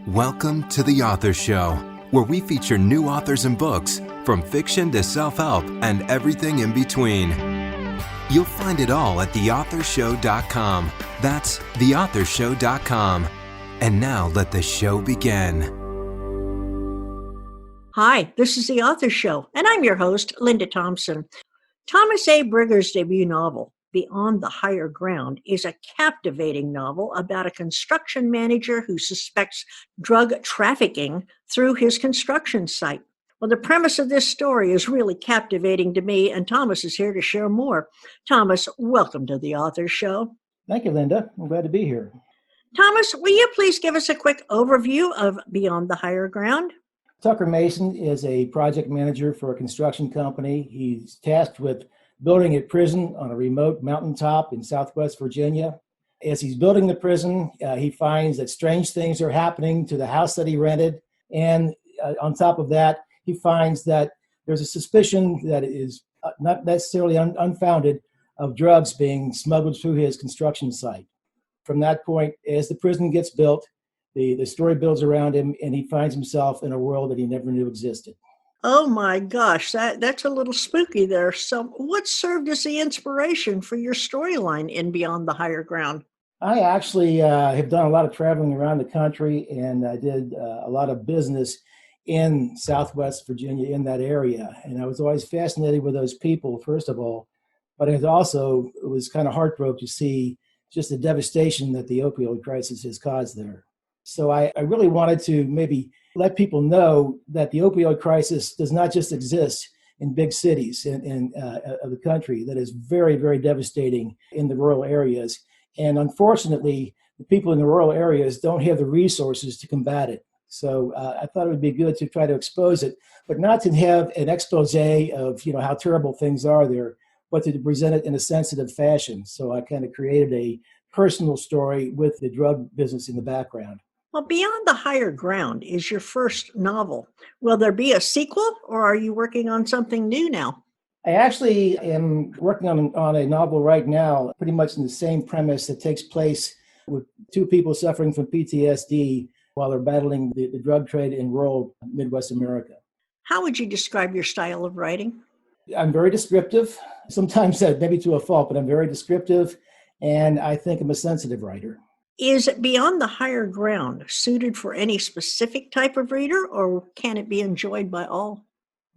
Welcome to The Author Show, where we feature new authors and books, from fiction to self-help and everything in between. You'll find it all at theauthorshow.com. That's theauthorshow.com. And now let the show begin. Hi, this is The Author Show, and I'm your host, Linda Thompson. Thomas A. Brigger's debut novel, Beyond the Higher Ground, is a captivating novel about a construction manager who suspects drug trafficking through his construction site. Well, the premise of this story is really captivating to me, and Thomas is here to share more. Thomas, welcome to The Author Show. Thank you, Linda. I'm glad to be here. Thomas, will you please give us a quick overview of Beyond the Higher Ground? Tucker Mason is a project manager for a construction company. He's tasked with building a prison on a remote mountaintop in Southwest Virginia. As he's building the prison, he finds that strange things are happening to the house that he rented. And on top of that, he finds that there's a suspicion that is not necessarily unfounded of drugs being smuggled through his construction site. From that point, as the prison gets built, the story builds around him, and he finds himself in a world that he never knew existed. Oh my gosh, that's a little spooky there. So what served as the inspiration for your storyline in Beyond the Higher Ground? I actually have done a lot of traveling around the country, and I did a lot of business in Southwest Virginia, in that area. And I was always fascinated with those people, first of all, but it was kind of heartbroken to see just the devastation that the opioid crisis has caused there. So I really wanted to maybe let people know that the opioid crisis does not just exist in big cities of the country, that is very, very devastating in the rural areas. And unfortunately, the people in the rural areas don't have the resources to combat it. So I thought it would be good to try to expose it, but not to have an expose of how terrible things are there, but to present it in a sensitive fashion. So I kind of created a personal story with the drug business in the background. Well, Beyond the Higher Ground is your first novel. Will there be a sequel, or are you working on something new now? I actually am working on a novel right now, pretty much in the same premise, that takes place with two people suffering from PTSD while they're battling the drug trade in rural Midwest America. How would you describe your style of writing? I'm very descriptive, sometimes maybe to a fault, but I'm very descriptive, and I think I'm a sensitive writer. Is Beyond the Higher Ground suited for any specific type of reader, or can it be enjoyed by all?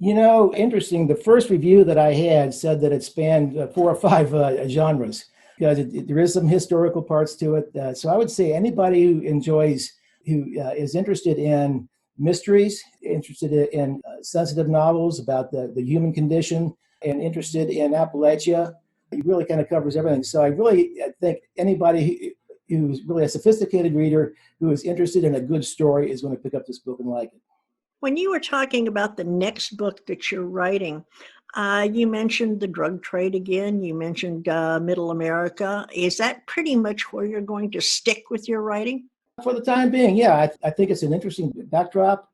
Interesting. The first review that I had said that it spanned 4 or 5 genres, because there is some historical parts to it. So I would say anybody who is interested in mysteries, interested in sensitive novels about the human condition, and interested in Appalachia, it really kind of covers everything. So I think anybody who's really a sophisticated reader who is interested in a good story is going to pick up this book and like it. When you were talking about the next book that you're writing, you mentioned the drug trade again. You mentioned Middle America. Is that pretty much where you're going to stick with your writing? For the time being, yeah. I think it's an interesting backdrop.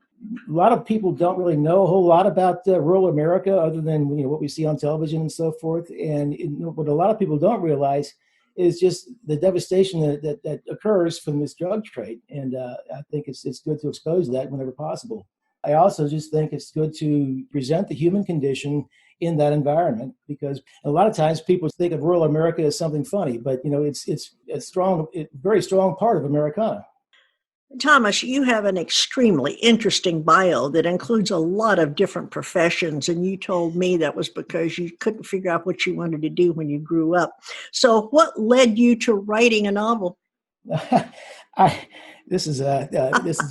A lot of people don't really know a whole lot about rural America other than what we see on television and so forth. And what a lot of people don't realize is just the devastation that occurs from this drug trade. And I think it's good to expose that whenever possible. I also just think it's good to present the human condition in that environment, because a lot of times people think of rural America as something funny, but it's a very strong part of Americana. Thomas, you have an extremely interesting bio that includes a lot of different professions, and you told me that was because you couldn't figure out what you wanted to do when you grew up. So what led you to writing a novel? This is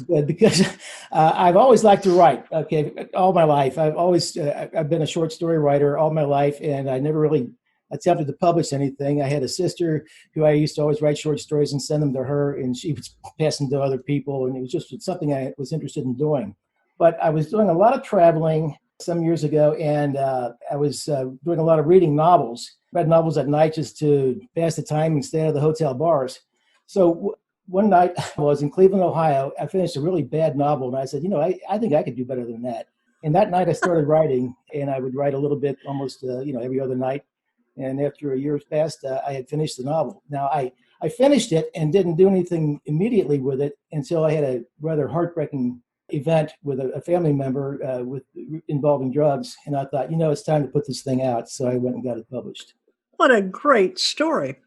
good, because I've always liked to write. Okay, all my life. I've been a short story writer all my life, and I never really attempted to publish anything. I had a sister who I used to always write short stories and send them to her, and she would pass them to other people, and it was just something I was interested in doing. But I was doing a lot of traveling some years ago, and I was doing a lot of reading novels. Read novels at night just to pass the time and stay out of the hotel bars. So one night I was in Cleveland, Ohio. I finished a really bad novel, and I said, I think I could do better than that. And that night I started writing, and I would write a little bit almost every other night. And after a year passed, I had finished the novel. Now, I finished it and didn't do anything immediately with it until I had a rather heartbreaking event with a family member involving drugs. And I thought, it's time to put this thing out. So I went and got it published. What a great story.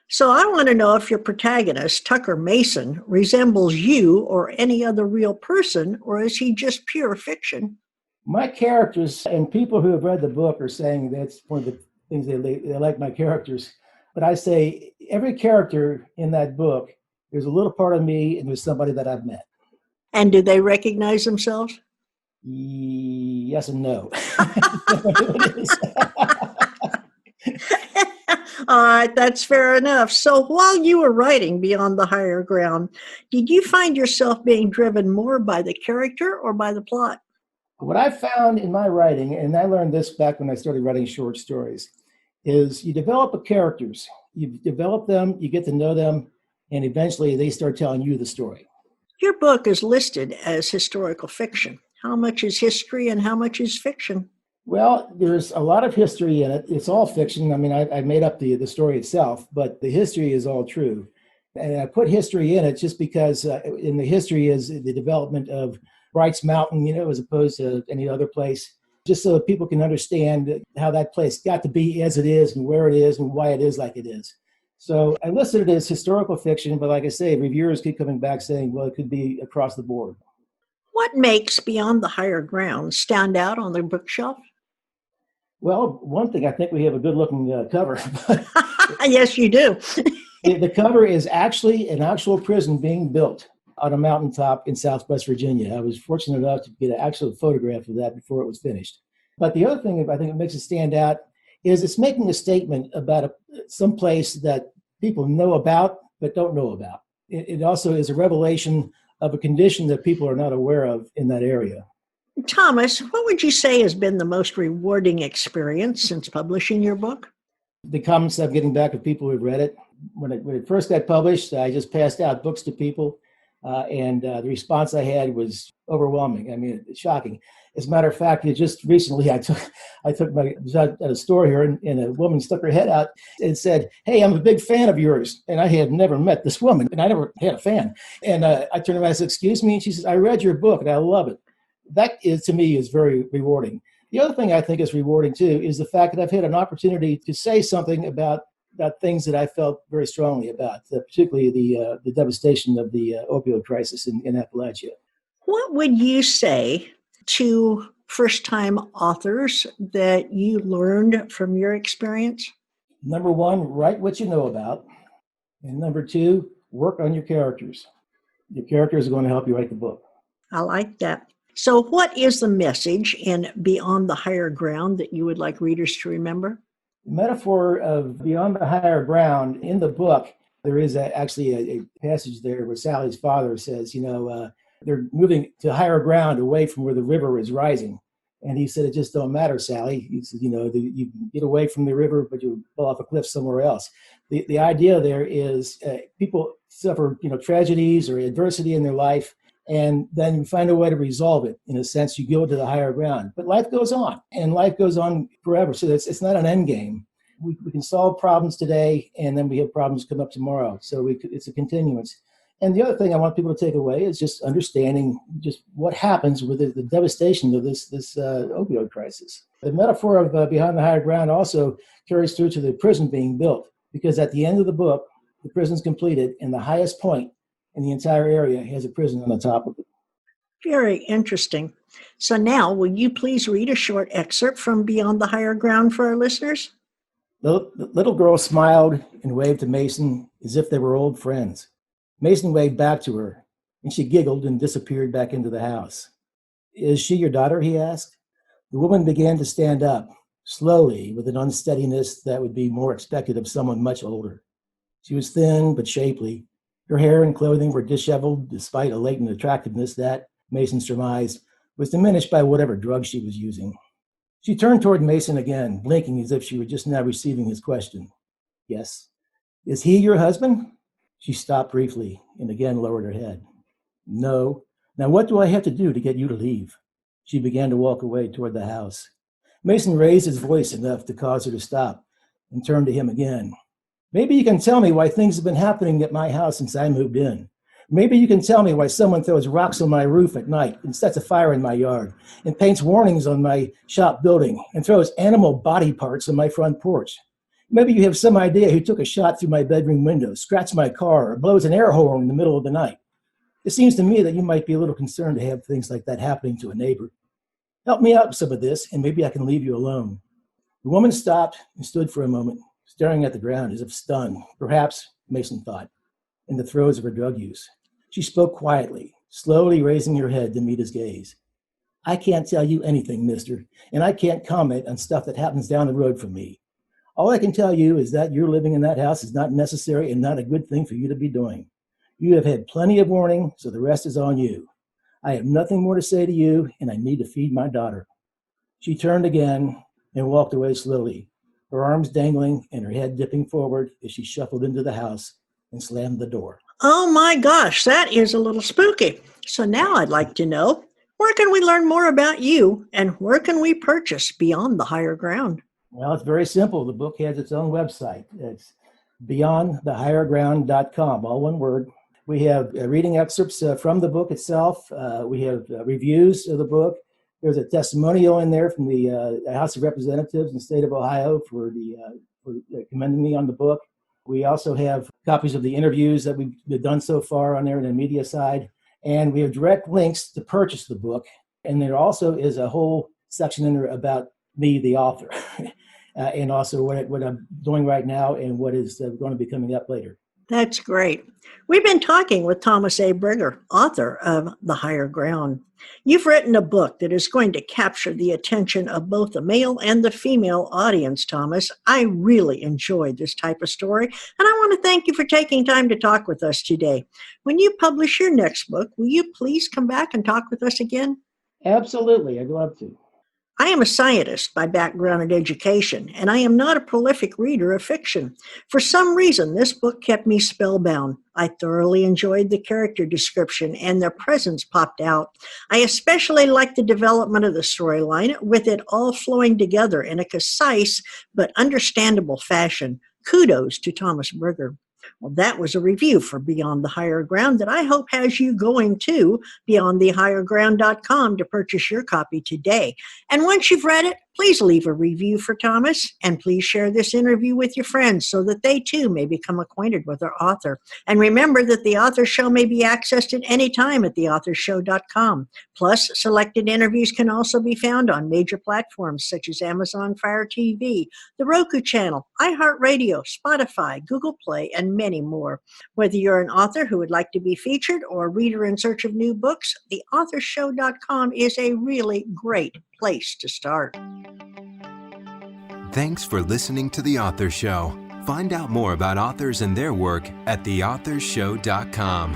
So I want to know if your protagonist, Tucker Mason, resembles you or any other real person, or is he just pure fiction? My characters, and people who have read the book are saying that's one of the things they like my characters. But I say every character in that book, there's a little part of me and there's somebody that I've met. And do they recognize themselves? Yes and no. All right, that's fair enough. So while you were writing Beyond the Higher Ground, did you find yourself being driven more by the character or by the plot? What I found in my writing, and I learned this back when I started writing short stories, is you develop the characters, you develop them, you get to know them, and eventually they start telling you the story. Your book is listed as historical fiction. How much is history and how much is fiction? Well, there's a lot of history in it. It's all fiction. I mean, I made up the story itself, but the history is all true. And I put history in it just because in the history is the development of Bright's Mountain, as opposed to any other place, just so that people can understand how that place got to be as it is and where it is and why it is like it is. So I listed it as historical fiction, but like I say, reviewers keep coming back saying, well, it could be across the board. What makes Beyond the Higher Ground stand out on the bookshelf? Well, one thing, I think we have a good-looking cover. Yes, you do. The cover is actually an actual prison being built on a mountaintop in Southwest Virginia. I was fortunate enough to get an actual photograph of that before it was finished. But the other thing I think it makes it stand out is it's making a statement about some place that people know about but don't know about. It also is a revelation of a condition that people are not aware of in that area. Thomas, what would you say has been the most rewarding experience since publishing your book? The comments I'm getting back of people who've read it. When it first got published, I just passed out books to people, and the response I had was overwhelming. I mean, it's shocking. As a matter of fact, just recently I was at a store here, and a woman stuck her head out and said, "Hey, I'm a big fan of yours." And I had never met this woman, and I never had a fan. And I turned around and said, "Excuse me?" And she says, "I read your book, and I love it." That is, to me, is very rewarding. The other thing I think is rewarding, too, is the fact that I've had an opportunity to say something about things that I felt very strongly about, particularly the devastation of the opioid crisis in Appalachia. What would you say to first-time authors that you learned from your experience? Number one, write what you know about. And number two, work on your characters. Your characters are going to help you write the book. I like that. So what is the message in Beyond the Higher Ground that you would like readers to remember? The metaphor of Beyond the Higher Ground, in the book, there is actually a passage there where Sally's father says, they're moving to higher ground away from where the river is rising. And he said, "It just don't matter, Sally." He said, you get away from the river, but you fall off a cliff somewhere else. The idea there is people suffer, tragedies or adversity in their life, and then you find a way to resolve it. In a sense, you go to the higher ground. But life goes on, and life goes on forever. So it's not an end game. We can solve problems today, and then we have problems come up tomorrow. So it's a continuance. And the other thing I want people to take away is just understanding just what happens with the devastation of this opioid crisis. The metaphor of Beyond the Higher Ground also carries through to the prison being built, because at the end of the book, the prison's completed, and the highest point in the entire area has a prison on the top of it. Very interesting. So now, will you please read a short excerpt from Beyond the Higher Ground for our listeners? The little girl smiled and waved to Mason as if they were old friends. Mason waved back to her, and she giggled and disappeared back into the house. "Is she your daughter?" he asked. The woman began to stand up, slowly, with an unsteadiness that would be more expected of someone much older. She was thin but shapely. Her hair and clothing were disheveled, despite a latent attractiveness that, Mason surmised, was diminished by whatever drug she was using. She turned toward Mason again, blinking as if she were just now receiving his question. "Yes." "Is he your husband?" She stopped briefly and again lowered her head. "No. Now what do I have to do to get you to leave?" She began to walk away toward the house. Mason raised his voice enough to cause her to stop and turned to him again. Maybe you can tell me why things have been happening at my house since I moved in. Maybe you can tell me why someone throws rocks on my roof at night and sets a fire in my yard and paints warnings on my shop building and throws animal body parts on my front porch. Maybe you have some idea who took a shot through my bedroom window, scratched my car, or blows an air horn in the middle of the night. It seems to me that you might be a little concerned to have things like that happening to a neighbor. Help me out with some of this, and maybe I can leave you alone. The woman stopped and stood for a moment, staring at the ground as if stunned, perhaps, Mason thought, in the throes of her drug use. She spoke quietly, slowly raising her head to meet his gaze. I can't tell you anything, mister, and I can't comment on stuff that happens down the road from me. All I can tell you is that your living in that house is not necessary and not a good thing for you to be doing. You have had plenty of warning, so the rest is on you. I have nothing more to say to you, and I need to feed my daughter. She turned again and walked away slowly, her arms dangling and her head dipping forward as she shuffled into the house and slammed the door. Oh my gosh, that is a little spooky. So now I'd like to know, where can we learn more about you and where can we purchase Beyond the Higher Ground? Well, it's very simple. The book has its own website. It's beyondthehigherground.com, all one word. We have reading excerpts from the book itself. We have reviews of the book. There's a testimonial in there from the House of Representatives in the state of Ohio for commending me on the book. We also have copies of the interviews that we've done so far on there in the media side. And we have direct links to purchase the book. And there also is a whole section in there about me, the author, and also what I'm doing right now and what is going to be coming up later. That's great. We've been talking with Thomas A. Brigger, author of The Higher Ground. You've written a book that is going to capture the attention of both the male and the female audience, Thomas. I really enjoyed this type of story, and I want to thank you for taking time to talk with us today. When you publish your next book, will you please come back and talk with us again? Absolutely. I'd love to. I am a scientist by background and education, and I am not a prolific reader of fiction. For some reason, this book kept me spellbound. I thoroughly enjoyed the character description, and their presence popped out. I especially liked the development of the storyline, with it all flowing together in a concise but understandable fashion. Kudos to Thomas Brigger. Well, that was a review for Beyond the Higher Ground that I hope has you going to beyondthehigherground.com to purchase your copy today. And once you've read it, please leave a review for Thomas, and please share this interview with your friends so that they too may become acquainted with our author. And remember that the Author Show may be accessed at any time at theauthorshow.com. Plus, selected interviews can also be found on major platforms such as Amazon Fire TV, the Roku channel, iHeartRadio, Spotify, Google Play, and many more. Whether you're an author who would like to be featured or a reader in search of new books, theauthorshow.com is a really great place to start. Thanks for listening to The Author Show. Find out more about authors and their work at theauthorshow.com.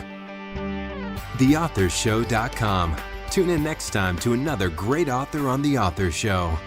Theauthorshow.com. Tune in next time to another great author on The Author Show.